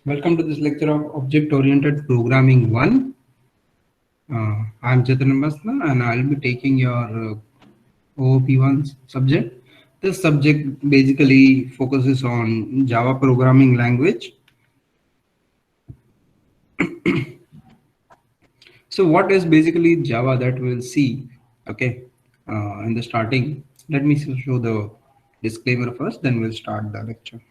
Welcome to this lecture of Object-Oriented Programming 1. I'm Chetan Basna and I'll be taking your OOP1 subject. This subject basically focuses on Java programming language. So what is basically Java that we'll see, okay, in the starting. Let me show the disclaimer first, then we'll start the lecture.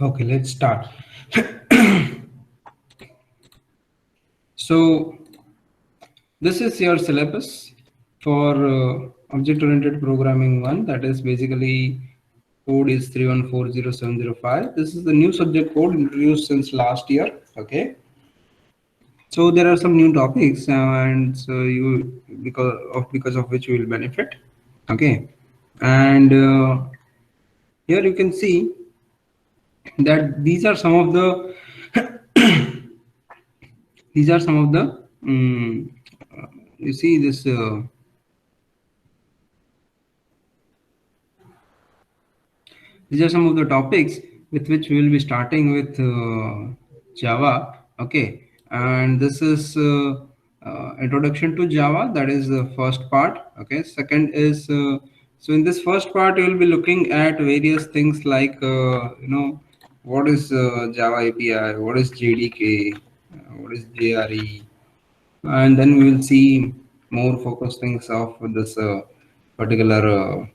Okay, let's start. So this is your syllabus for object-oriented programming 1. That is basically code is 3140705. This is the new subject code introduced since last year. Okay. So there are some new topics, and so you because of which you will benefit. Okay. And here you can see that these are some of the you see this. These are some of the topics with which we will be starting with Java. Okay, and this is introduction to Java. That is the first part. Okay, second is so in this first part you will be looking at various things like what is Java API, what is JDK, what is JRE, and then we will see more focused things of this particular.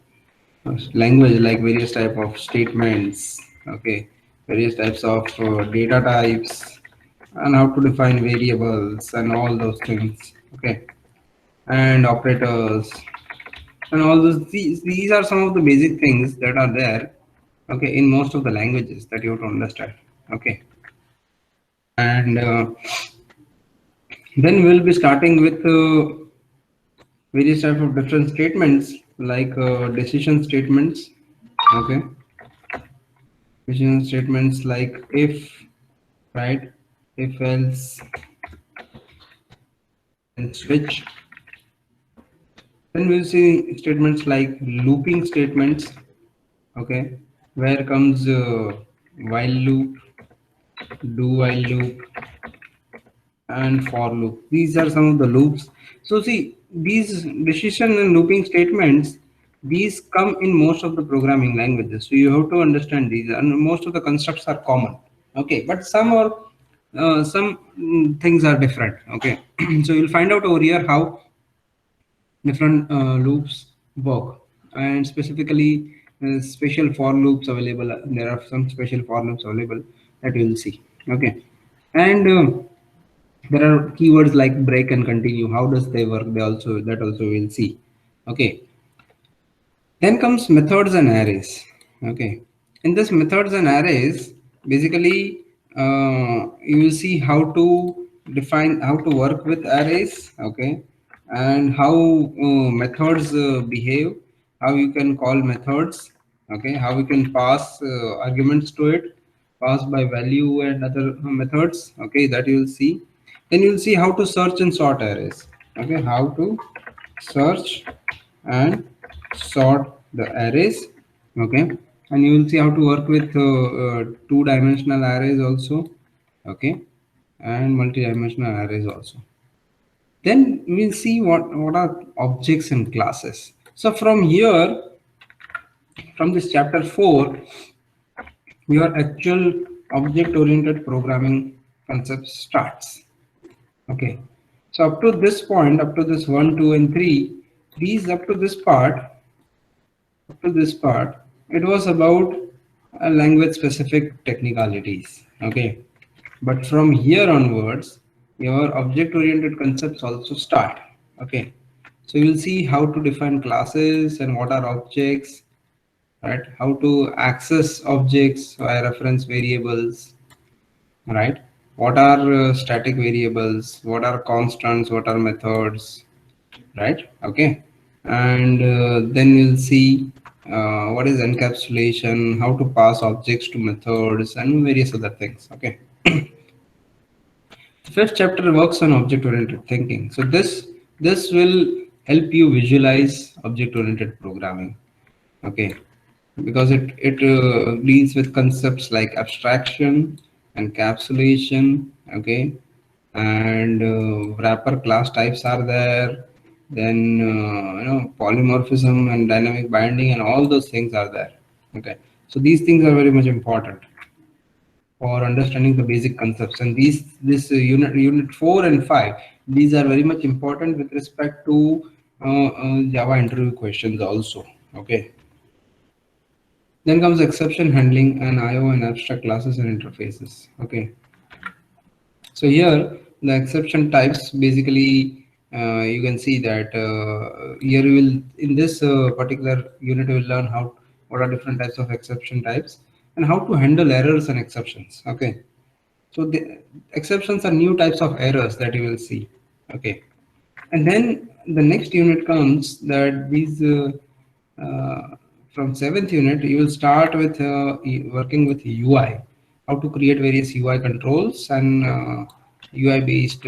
Language like various type of statements, okay, various types of data types, and how to define variables and all those things, okay, and operators and all those. These are some of the basic things that are there, okay, in most of the languages that you have to understand, okay. And then we'll be starting with various type of different statements like decision statements, okay. Decision statements like if, right, if else, and switch. Then we'll see statements like looping statements, okay, where comes while loop, do while loop, and for loop. These are some of the loops. So see, these decision and looping statements, these come in most of the programming languages. So you have to understand these, and most of the constructs are common. Okay, but some things are different. Okay, so you'll find out over here how different loops work, and specifically special for loops available. There are some special for loops available that you will see. Okay, and there are keywords like break and continue. How does they work? That also we'll see. Okay. Then comes methods and arrays. Okay. In this methods and arrays, basically you will see how to define, how to work with arrays. Okay. And how methods behave, how you can call methods. Okay. How we can pass arguments to it, pass by value and other methods. Okay. That you will see. Then you will see how to search and sort arrays. Okay. How to search and sort the arrays, okay, and you will see how to work with two-dimensional arrays also, okay, and multi-dimensional arrays also. Then we'll see what are objects and classes. So from here, from this chapter 4, your actual object-oriented programming concept starts. Okay, so up to this point, up to this 1, 2, and 3, these up to this part, it was about language specific technicalities. Okay, but from here onwards, your object oriented concepts also start. Okay, so you'll see how to define classes and what are objects, right? How to access objects via reference variables, right? What are static variables? What are constants? What are methods? Right? Okay, and then you'll see what is encapsulation, how to pass objects to methods, and various other things. Okay. The fifth chapter works on object-oriented thinking. So this will help you visualize object-oriented programming. Okay, because it deals with concepts like abstraction, encapsulation. Okay, and wrapper class types are there. Then polymorphism and dynamic binding and all those things are there. Okay, so these things are very much important for understanding the basic concepts, and these this unit 4 and 5, these are very much important with respect to Java interview questions also. Okay, then comes exception handling and IO and abstract classes and interfaces. Okay, so here the exception types basically, you can see that here you will, in this particular unit you will learn how what are different types of exception types and how to handle errors and exceptions. Okay, so the exceptions are new types of errors that you will see. Okay, and then the next unit comes that these from seventh unit you will start with working with UI, how to create various UI controls and UI based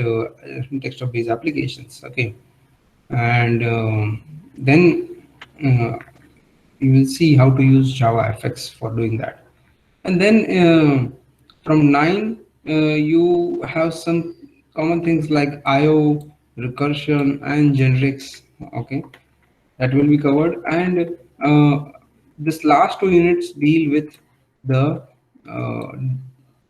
desktop based applications. Okay, and then you will see how to use Java FX for doing that. And then from 9, you have some common things like IO, recursion, and generics. Okay, that will be covered. And this last two units deal with the uh,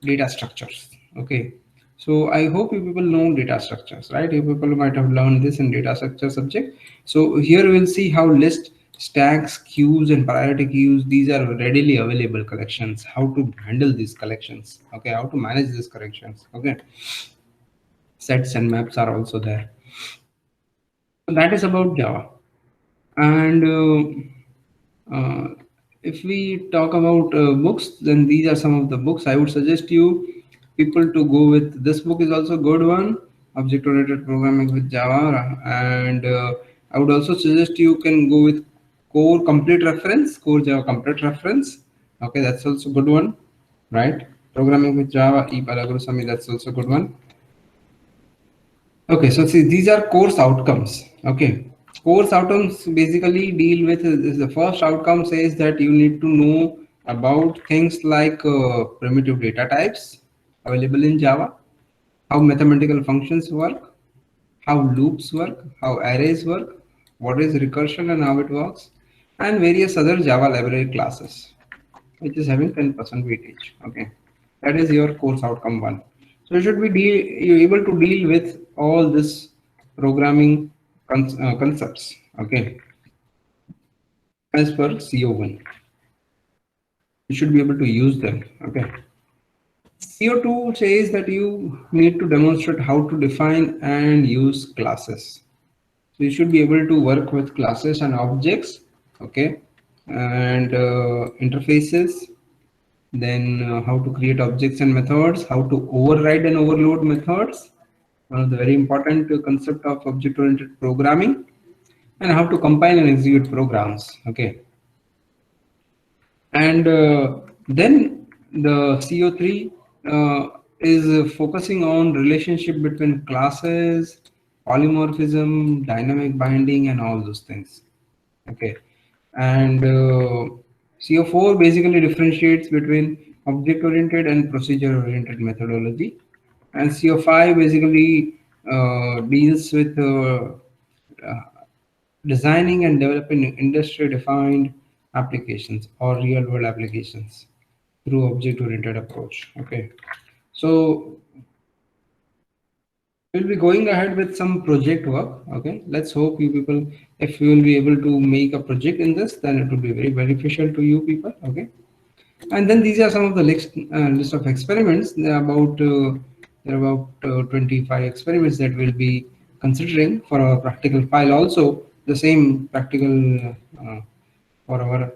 data structures. Okay, so I hope you people know data structures, right? You people might have learned this in data structure subject. So here we'll see how list, stacks, queues, and priority queues, these are readily available collections, how to handle these collections. Okay, how to manage these collections. Okay, sets and maps are also there. So that is about Java. And if we talk about books, then these are some of the books I would suggest you people to go with. This book is also a good one, Object Oriented Programming with Java, and I would also suggest you can go with Core Complete Reference, Core Java Complete Reference. Okay, that's also a good one, right? Programming with Java, E. Palagurusamy, that's also a good one. Okay, so see, these are course outcomes. Okay, course outcomes basically deal with the first outcome says that you need to know about things like primitive data types available in Java, how mathematical functions work, how loops work, how arrays work, what is recursion and how it works, and various other Java library classes, which is having 10% weightage. Okay, that is your course outcome one. So you should be you able to deal with all this programming concepts. Okay, as per CO1, you should be able to use them. Okay, CO2 says that you need to demonstrate how to define and use classes. So you should be able to work with classes and objects. Okay, and interfaces, then how to create objects and methods, how to override and overload methods, one of the very important concept of object oriented programming, and how to compile and execute programs. Okay, and then the CO3 is focusing on relationship between classes, polymorphism, dynamic binding, and all those things. Okay, and CO4 basically differentiates between object-oriented and procedure-oriented methodology, and CO5 basically deals with uh, designing and developing industry-defined applications or real-world applications through object-oriented approach. Okay, so we'll be going ahead with some project work. Okay, let's hope you people, if you will be able to make a project in this, then it will be very beneficial to you people. Okay, and then these are some of the list of experiments. There are about 25 experiments that we'll be considering for our practical file. Also, the same practical for our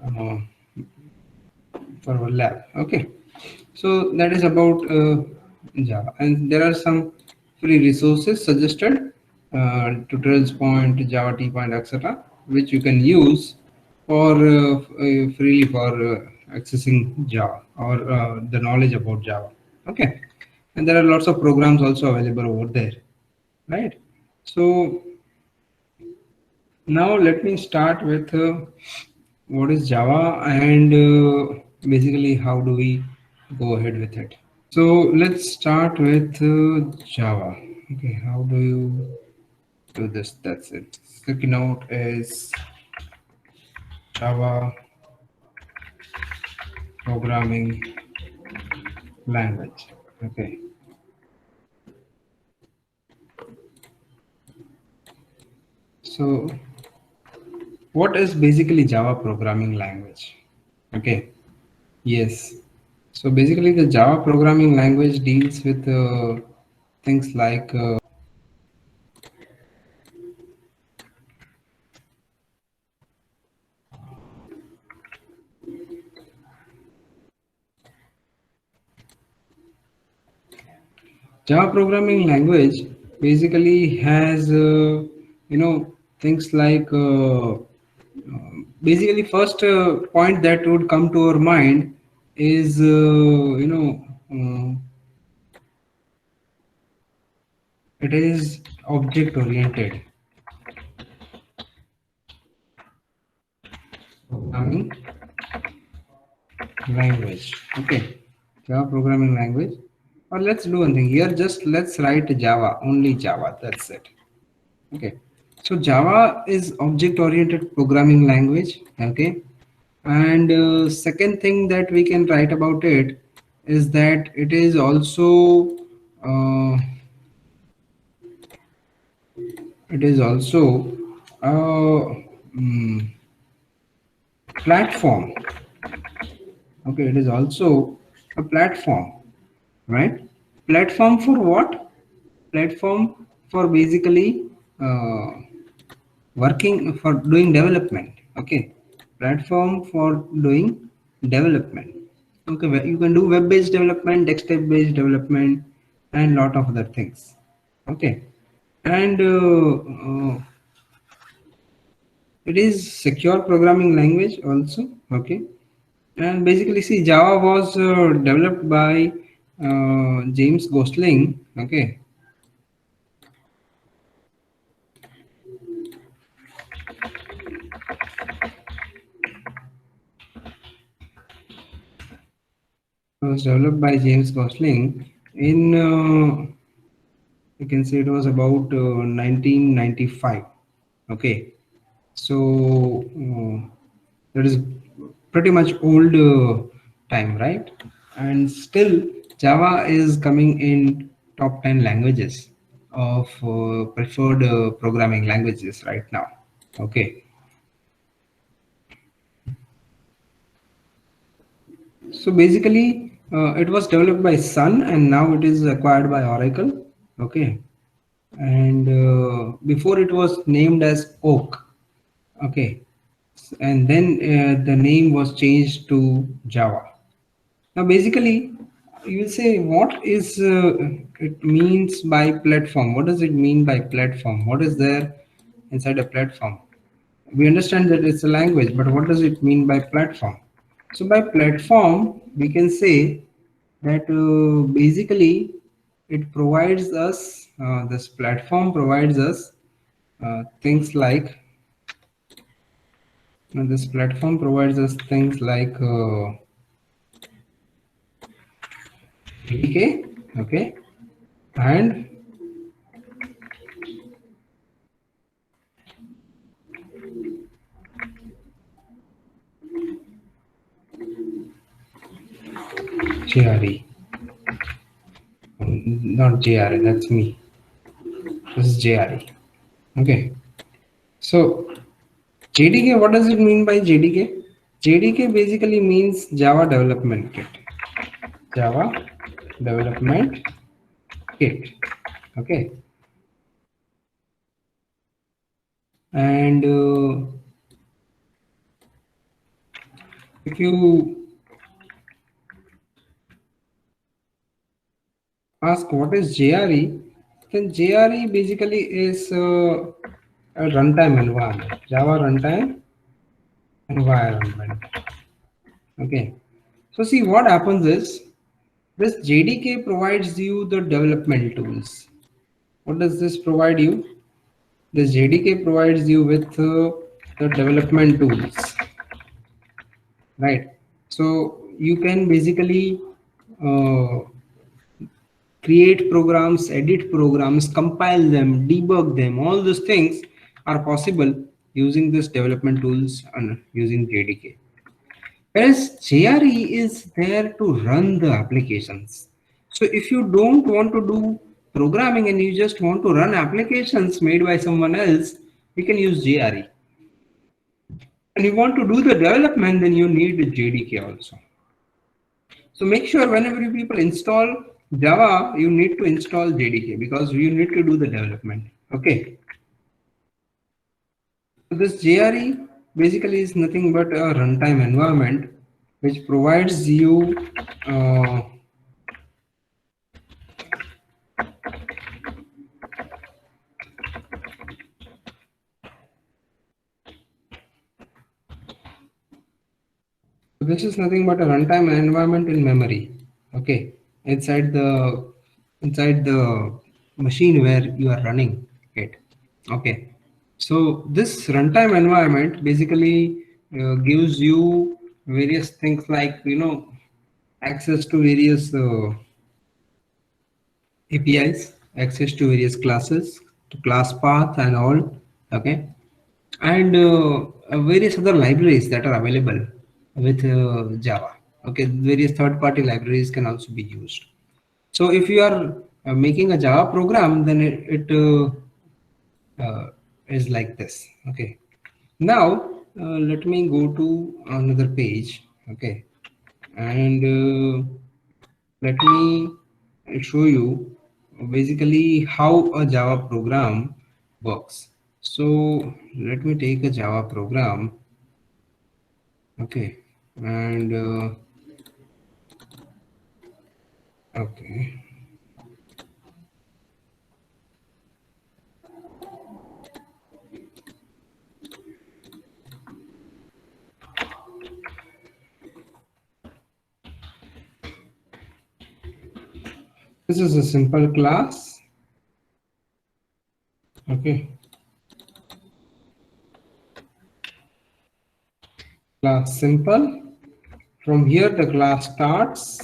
uh, for our lab. Okay, so that is about Java, and there are some free resources suggested, tutorials point, Java T point, etc., which you can use for freely for accessing Java or the knowledge about Java. Okay, and there are lots of programs also available over there, right? So now let me start with what is Java and basically how do we go ahead with it. So let's start with Java. Okay, how do you do this? That's it. Sticky note is Java programming language. Okay, so what is basically Java programming language? Okay, yes. So basically, the Java programming language deals with things like Java programming language basically has things like basically first point that would come to our mind is it is object oriented programming language. Okay, Java programming language. Or let's do one thing here. Just let's write Java, only Java. That's it. Okay. So Java is object-oriented programming language. Okay. And second thing that we can write about it is that uh, it is also a platform. Okay, it is also a platform, right? Platform for what? Platform for basically working for doing development. Okay, platform for doing development. Okay, you can do web-based development, desktop-based development, and lot of other things. Okay, and it is secure programming language also. Okay, and basically, see, Java was developed by James Gosling. Okay, it was developed by James Gosling in you can say it was about 1995. Okay, so that is pretty much old time, right? And still Java is coming in top 10 languages of preferred programming languages right now. Okay, so basically it was developed by Sun and now it is acquired by Oracle. Okay, and before it was named as Oak. Okay, and then the name was changed to Java. Now, basically, you will say what is it means by platform? What does it mean by platform? What is there inside a platform? We understand that it's a language, but what does it mean by platform? So, by platform, we can say that basically it provides us, this platform provides us things like this platform provides us things like JDK, okay, and JRE. Not JRE, that's me. This is JRE. Okay. So JDK, what does it mean by JDK? JDK basically means Java Development Kit. Java Development Kit. Okay. And if you ask what is JRE, then JRE basically is a runtime environment, Java runtime environment. Okay. So see what happens is this JDK provides you the development tools. What does this provide you? This JDK provides you with the development tools, right? So you can basically uh, create programs, edit programs, compile them, debug them. All those things are possible using this development tools and using JDK. Whereas JRE is there to run the applications. So if you don't want to do programming and you just want to run applications made by someone else, you can use JRE. And you want to do the development, then you need JDK also. So make sure whenever you people install Java, you need to install JDK because you need to do the development. Okay. So this JRE basically is nothing but a runtime environment which provides you so this is nothing but a runtime environment in memory. Okay, inside the machine where you are running it. Okay, so this runtime environment basically gives you various things like access to various APIs, access to various classes, to class path and all. Okay, and various other libraries that are available with Java. Okay, various third-party libraries can also be used. So if you are making a Java program, then it is like this. Okay. Now let me go to another page. Okay, and let me show you basically how a Java program works. So let me take a Java program. Okay, and okay, this is a simple class. Okay, class simple. From here, the class starts.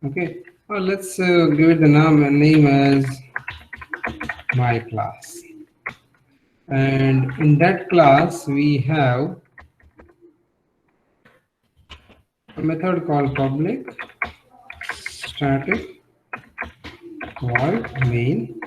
Okay, let's give it the name as my class, and in that class we have a method called public static void main.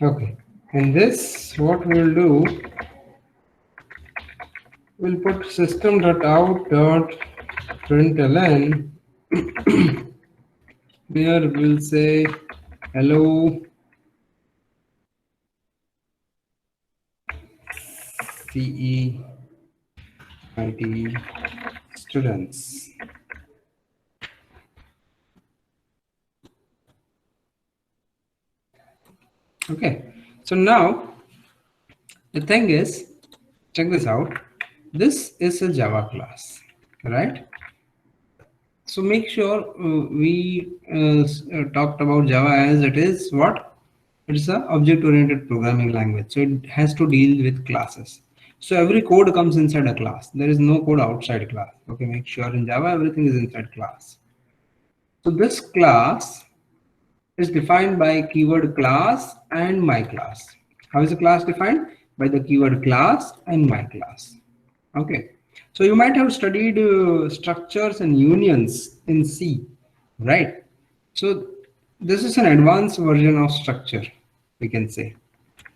Okay, and this what we'll do, we'll put system.out.println where we'll say hello CE IT students. Okay, so now the thing is, check this out. This is a Java class, right? So make sure we talked about Java as it is what? It's a object-oriented programming language. So it has to deal with classes. So every code comes inside a class. There is no code outside class. Okay, make sure in Java everything is inside class. So this class is defined by keyword class and my class. How is the class defined? By the keyword class and my class. Okay. So you might have studied structures and unions in C, right? So this is an advanced version of structure, we can say.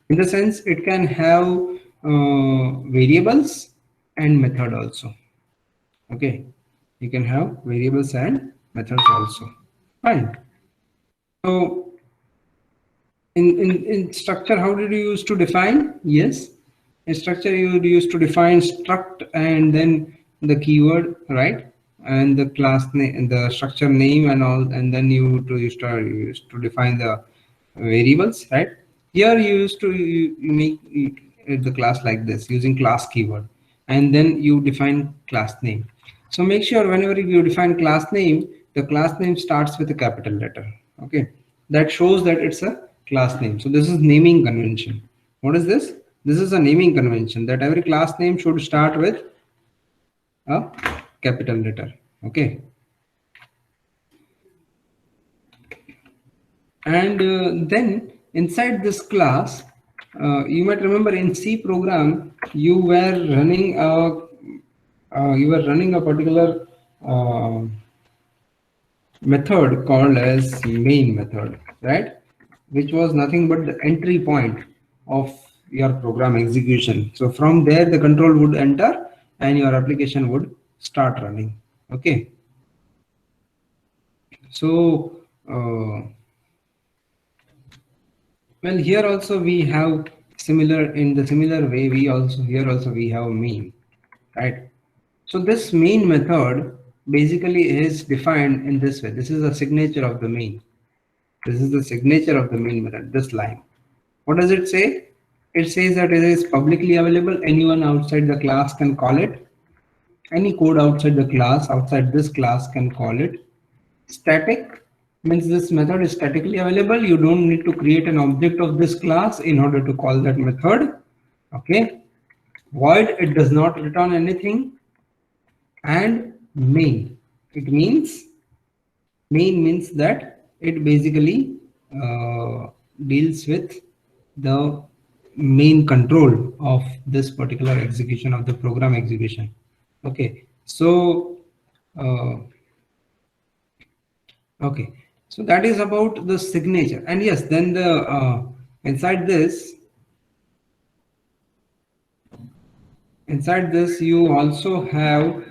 In the sense it can have variables and method also. Okay. You can have variables and methods also. Fine. So in structure, how did you use to define? Yes, in structure you used to define struct and then the keyword, right? And the class name, the structure name and all, and then you used to define the variables, right? Here you used to you make the class like this using class keyword, and then you define class name. So make sure whenever you define class name, the class name starts with a capital letter. Okay, that shows that it's a class name. So this is naming convention. What is this? This is a naming convention that every class name should start with a capital letter. Okay, and then inside this class, you might remember in C program you were running a particular method called as main method, right? Which was nothing but the entry point of your program execution. So from there, the control would enter and your application would start running. Okay. So, well, here also we have in the similar way, here also we have main, right? So this main method basically is defined in this way. This is a signature of the main. This is the signature of the main method, this line. What does it say? It says that it is publicly available. Anyone outside the class can call it. Any code outside this class can call it. Static means this method is statically available. You don't need to create an object of this class in order to call that method. Okay. Void, it does not return anything. And main means that it basically deals with the main control of this particular execution of the program execution. Okay, so okay, so that is about the signature. And yes, then the inside this you also have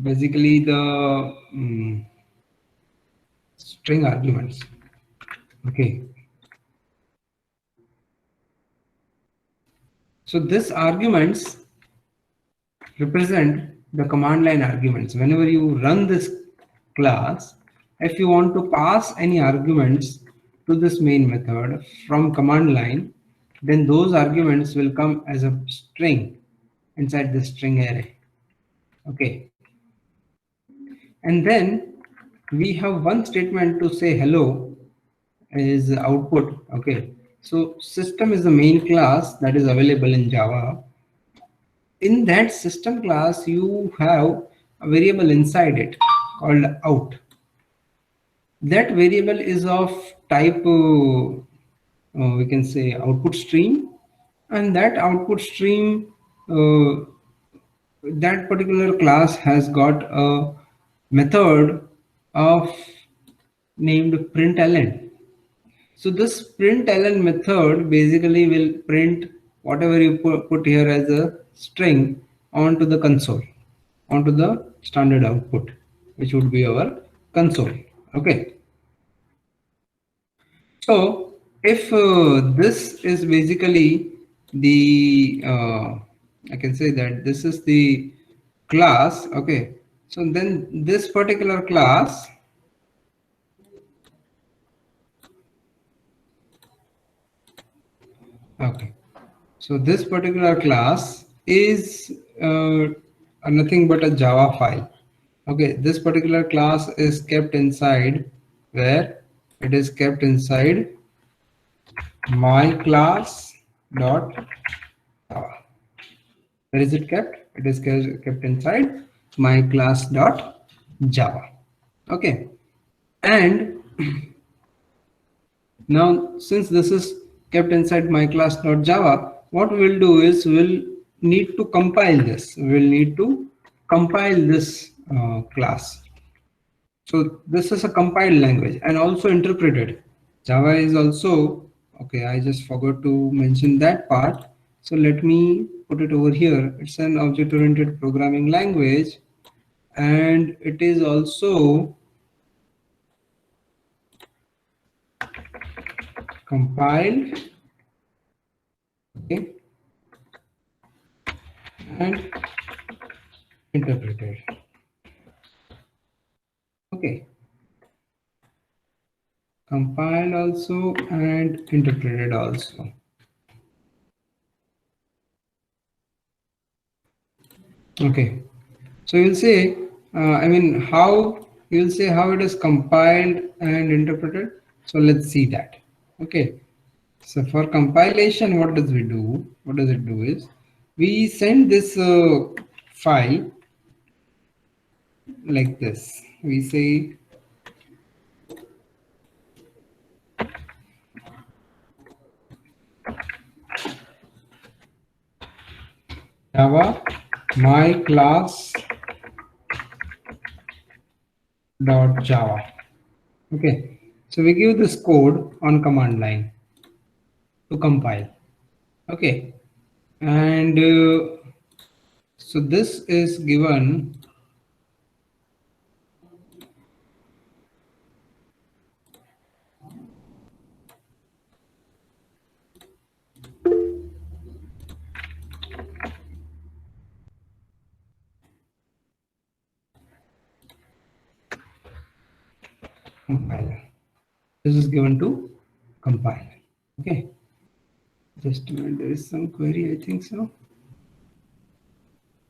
basically the string arguments. Okay, so this arguments represent the command line arguments. Whenever you run this class, if you want to pass any arguments to this main method from command line, then those arguments will come as a string inside the string array. Okay, and then we have one statement to say hello is output. Okay, so system is the main class that is available in Java. In that system class, you have a variable inside it called out. That variable is of type we can say output stream, and that output stream that particular class has got a method of named println. So this println method basically will print whatever you put here as a string onto the console, onto the standard output, which would be our console. Okay. So if this is basically the, I can say that this is the class. Okay. So then this particular class, okay. So this particular class is nothing but a Java file. Okay, this particular class is kept inside where it is kept inside my class dot Java. Where is it kept? It is kept inside my class dot Java. Okay, and now since this is kept inside my class dot Java, what we'll do is we'll need to compile this. We'll need to compile this class. So this is a compiled language and also interpreted. Java is also, okay, I just forgot to mention that part. So let me put it over here. It's an object-oriented programming language, and it is also compiled, okay, and interpreted. Okay, compiled also and interpreted also. Okay, so you'll say, how you'll say how it is compiled and interpreted. So let's see that. Okay, so for compilation, what does we do? What does it do is we send this file like this. We say Java my class dot Java. Okay, so we give this code on command line to compile. Okay, and so this is given compiler. This is given to compiler. Okay, just a minute. There is some query, I think so.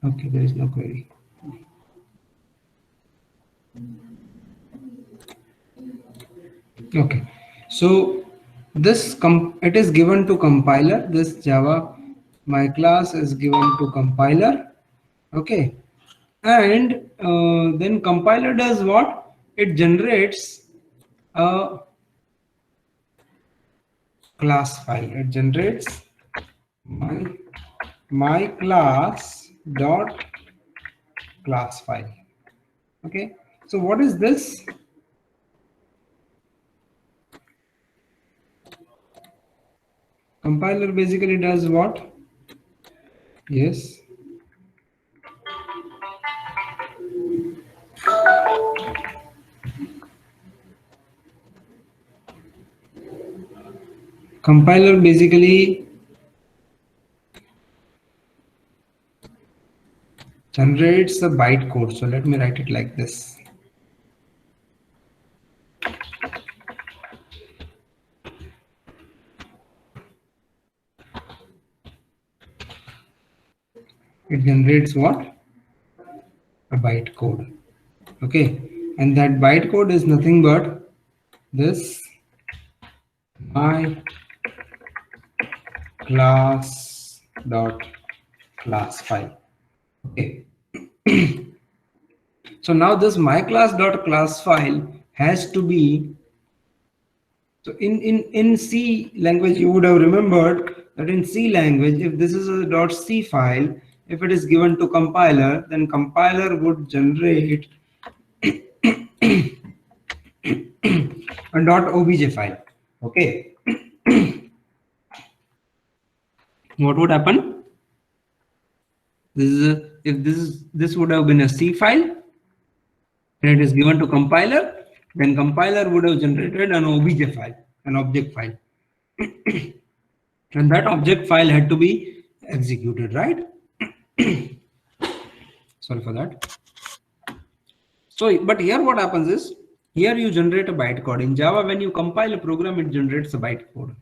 Okay, there is no query. Okay, so it is given to compiler. This Java my class is given to compiler. Okay, and then compiler does what? It generates a class file. It generates my class dot class file. Okay, so what is this? Compiler basically does what? Yes. Compiler basically generates the byte code. So let me write it like this. It generates what? A byte code. Okay, and that byte code is nothing but this my class dot class file. Okay, so now this my class dot class file has to be, so in C language you would have remembered that in C language, if this is a .c file, if it is given to compiler, then compiler would generate a .obj file. Okay, what would happen? This would have been a C file and it is given to compiler, then compiler would have generated an obj file, an object file, and that object file had to be executed, right? Sorry for that. So, but here what happens is, here you generate a byte code. In Java, when you compile a program, it generates a byte code.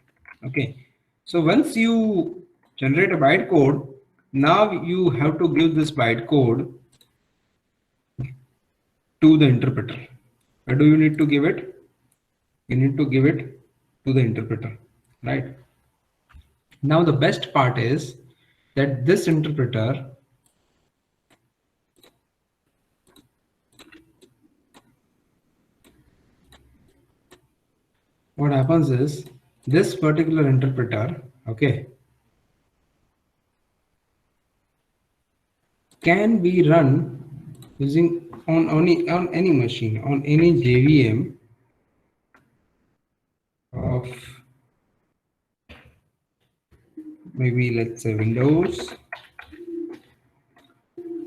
Okay. So once you generate a byte code, now you have to give this byte code to the interpreter. Where do you need to give it? You need to give it to the interpreter, right? Now the best part is that this interpreter what happens is this particular interpreter, okay, can be run using on any machine, on any JVM of maybe let's say Windows,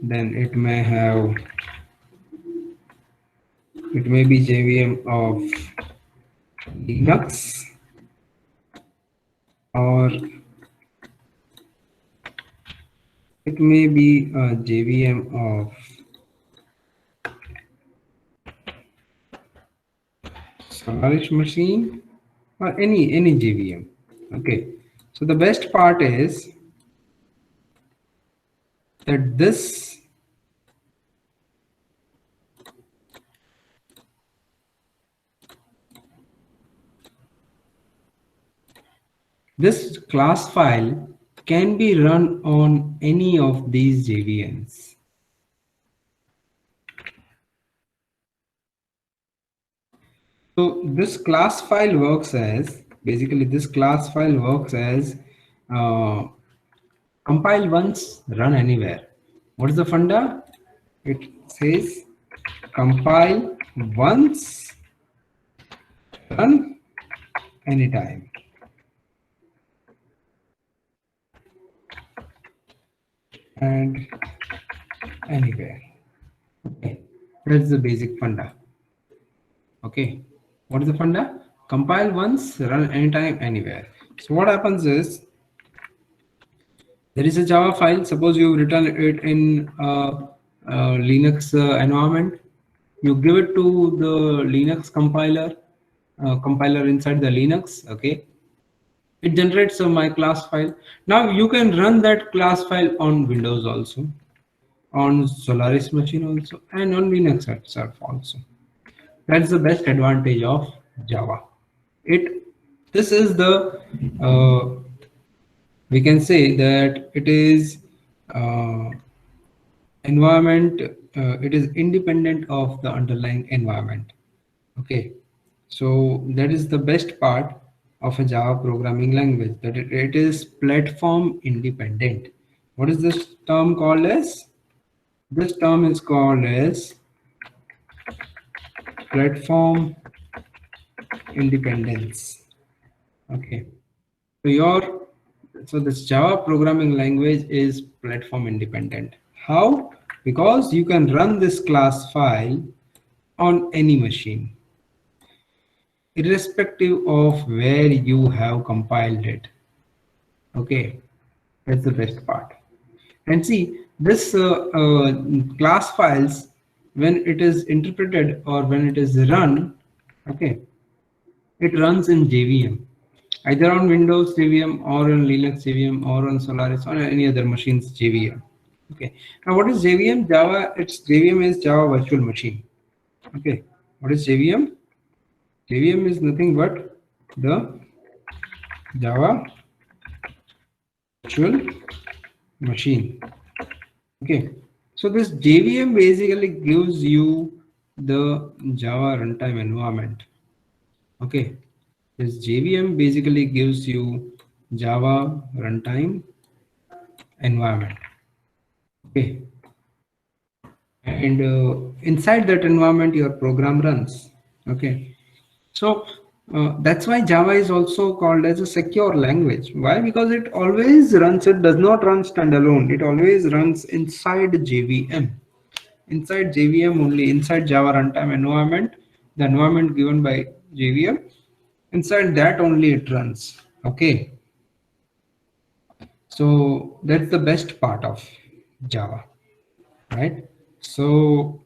then it may be JVM of Linux, or it may be a JVM of Solaris machine or any JVM. Okay, so the best part is that this class file can be run on any of these JVMs. So this class file works as basically this class file works as uh, compile once, run anywhere. What is the funda? It says compile once, run anytime. And anywhere. Okay, that's the basic funda. Okay, what is the funda? Compile once, run anytime, anywhere. So what happens is there is a Java file. Suppose you written it in Linux environment. You give it to the Linux compiler inside the Linux. Okay, it generates my class file. Now you can run that class file on Windows also, on Solaris machine also, and on Linux itself also. That's the best advantage of Java. It this is the we can say that it is uh, environment. It is independent of the underlying environment. Okay, so that is the best part of a Java programming language, that it is platform independent. What is this term called as? This term is called as platform independence. Okay, so this Java programming language is platform independent. How? Because you can run this class file on any machine, irrespective of where you have compiled it. Okay, that's the best part. And see, this class files, when it is interpreted or when it is run, okay, it runs in JVM, either on Windows JVM or on Linux JVM or on Solaris or any other machines JVM. Okay. Now, what is JVM? JVM is Java Virtual Machine. Okay. What is JVM? JVM is nothing but the Java Virtual Machine. Okay. So this JVM basically gives you the Java runtime environment. Okay. This JVM basically gives you Java runtime environment. Okay, and inside that environment your program runs. Okay, so that's why Java is also called as a secure language. Why? Because it always runs, it does not run standalone, it always runs inside JVM. Inside JVM only, inside Java runtime environment, the environment given by JVM, inside that only it runs. Okay, so that's the best part of Java, right? So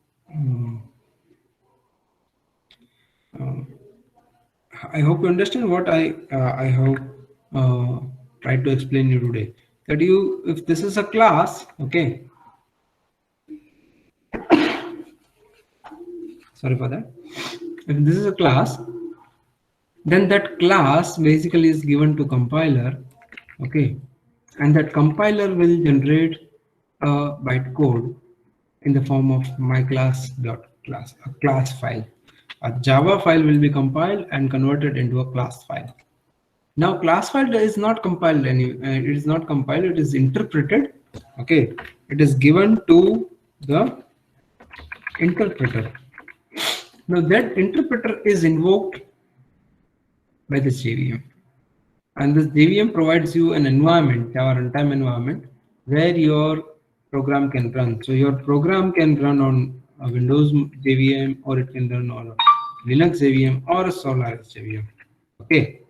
I hope you understand what I have tried to explain you today. That if this is a class, okay, sorry for that. If this is a class, then that class basically is given to compiler, okay, and that compiler will generate a bytecode in the form of myClass.class, a class file. A Java file will be compiled and converted into a class file. Now class file is not compiled it is not compiled, it is interpreted. Okay, it is given to the interpreter. Now that interpreter is invoked by this JVM, and this JVM provides you an environment, Java runtime environment, where your program can run. So your program can run on a Windows JVM, or it can run on a Linux JVM or a Solaris JVM. Okay,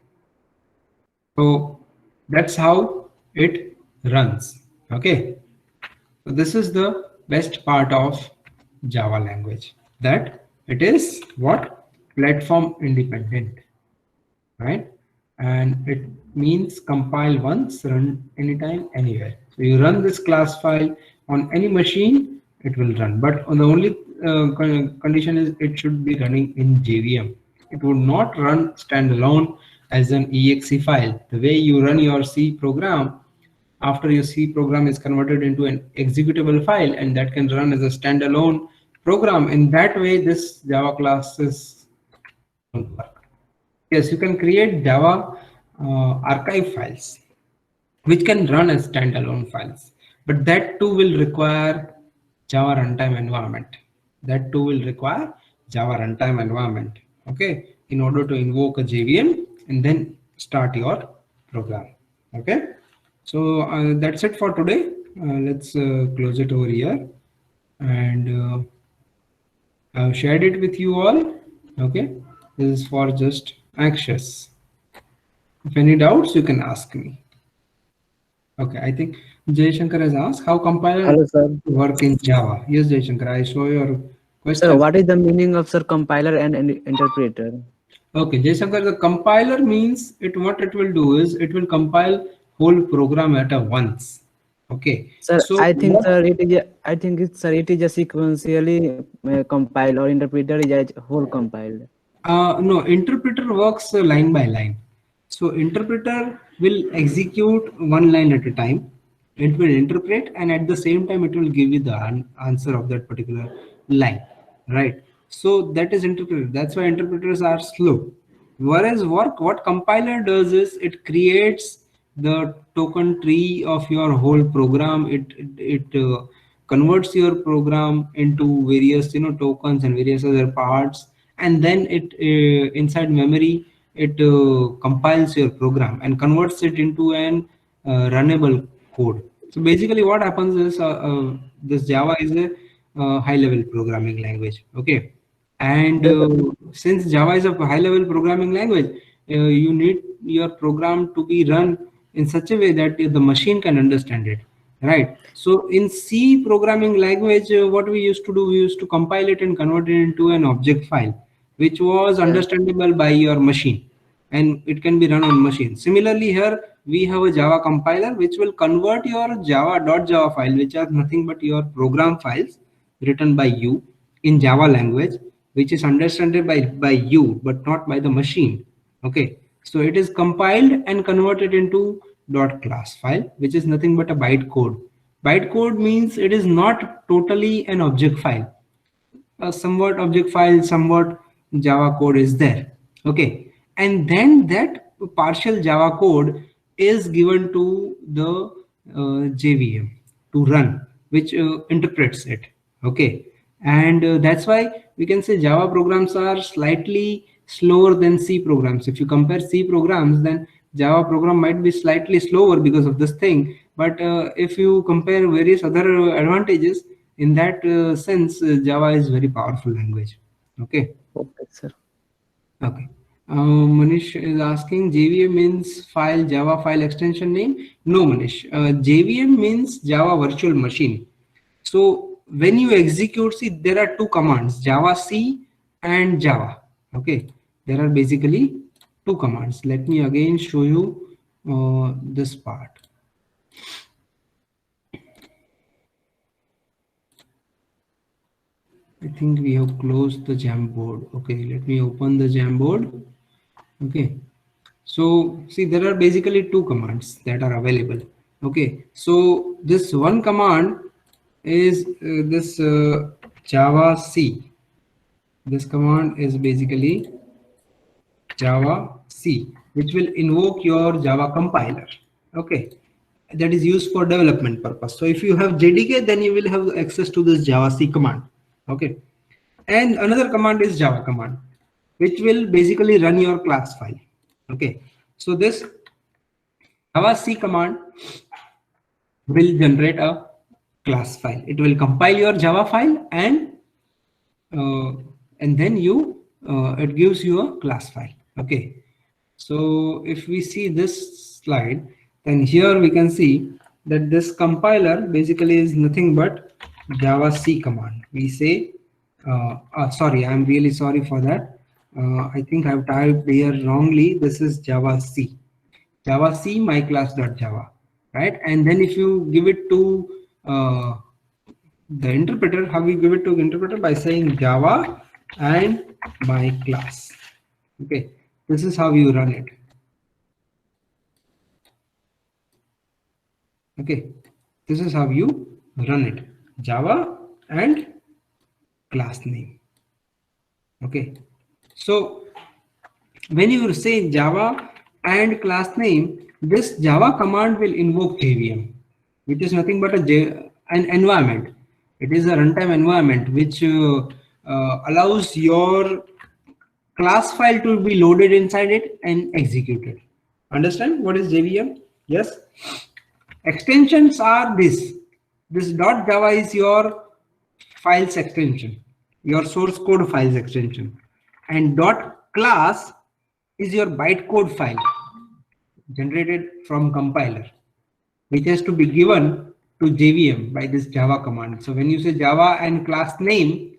so That's how it runs. Okay. So this is the best part of Java language, that it is what, platform independent, right? And it means compile once, run anytime, anywhere. So you run this class file on any machine, it will run. But on the only condition is it should be running in JVM. It would not run standalone as an exe file. The way you run your C program, after your C program is converted into an executable file, and that can run as a standalone program. In that way, this Java classes don't work. Yes, you can create Java archive files which can run as standalone files, but that too will require Java runtime environment. That too will require Java runtime environment. Okay, in order to invoke a JVM and then start your program. Okay, so that's it for today. Let's close it over here, and I've shared it with you all. Okay, this is for just access. If any doubts, you can ask me. Okay, I think Jay Shankar has asked how compiler Hello, sir. work in Java. Yes, Jay Shankar, I saw your Sir, question. what is the meaning of sir compiler and interpreter? Okay, Jay Shankar, the compiler means it, what it will do is it will compile whole program at a once. Okay, Sir, so I think what? sir, I think it's sir, it is a sequentially compiled, or interpreter is a whole compiled. No, interpreter works line by line. So interpreter will execute one line at a time. It will interpret, and at the same time, it will give you the answer of that particular line, right? So that is interpreter. That's why interpreters are slow. Whereas what compiler does is it creates the token tree of your whole program. It converts your program into various tokens and various other parts, and then it inside memory it compiles your program and converts it into an runnable code. So basically what happens is this Java is a high level programming language. Okay, and Yes, sir. since Java is a high level programming language, you need your program to be run in such a way that the machine can understand it, right? So in C programming language, what we used to do, we used to compile it and convert it into an object file which was Yes, understandable by your machine, and it can be run on machine. Similarly, here we have a Java compiler which will convert your java.java file, which are nothing but your program files written by you in Java language, which is understood by you but not by the machine. Okay, so it is compiled and converted into dot class file, which is nothing but a bytecode. Bytecode means it is not totally an object file. A somewhat object file, somewhat Java code is there. Okay, and then that partial Java code is given to the JVM to run, which interprets it. Okay, and that's why we can say Java programs are slightly slower than C programs. If you compare C programs, then Java program might be slightly slower because of this thing. But if you compare various other advantages, in that sense, Java is very powerful language. Okay. okay, sir. Okay. Manish is asking, JVM means file, Java file extension name. No, Manish. JVM means Java virtual machine. So when you execute, see, there are two commands, Java C and Java. Okay. There are basically two commands. Let me again show you this part. I think we have closed the Jamboard. Okay, let me open the Jamboard. Okay, so see, there are basically two commands that are available. Okay, so this one command is this Java C. This command is basically Java C, which will invoke your Java compiler. Okay, that is used for development purpose. So if you have JDK, then you will have access to this Java C command. Okay, and another command is Java command, which will basically run your class file. Okay, so this Java C command will generate a class file. It will compile your Java file, uh, and then you it gives you a class file. Okay, so if we see this slide, then here we can see that this compiler basically is nothing but Java C command. We say, sorry, I'm really sorry for that. I think I've typed here wrongly. This is Java C. Java C my class.java, right? And then if you give it to the interpreter, how we give it to the interpreter? By saying Java and my class. Okay, this is how you run it. Okay, this is how you run it. Java and class name. Okay, so when you say Java and class name, this Java command will invoke JVM, which is nothing but an environment. It is a runtime environment which allows your class file to be loaded inside it and executed. Understand what is JVM? Yes. Extensions are this. This .java is your files extension, your source code files extension, and .class is your bytecode file generated from compiler, which has to be given to JVM by this Java command. So when you say Java and class name,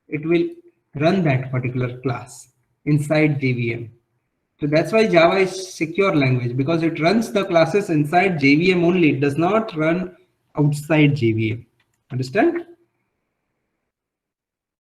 it will run that particular class inside JVM. So that's why Java is secure language, because it runs the classes inside JVM only. It does not run outside JVM. Understand?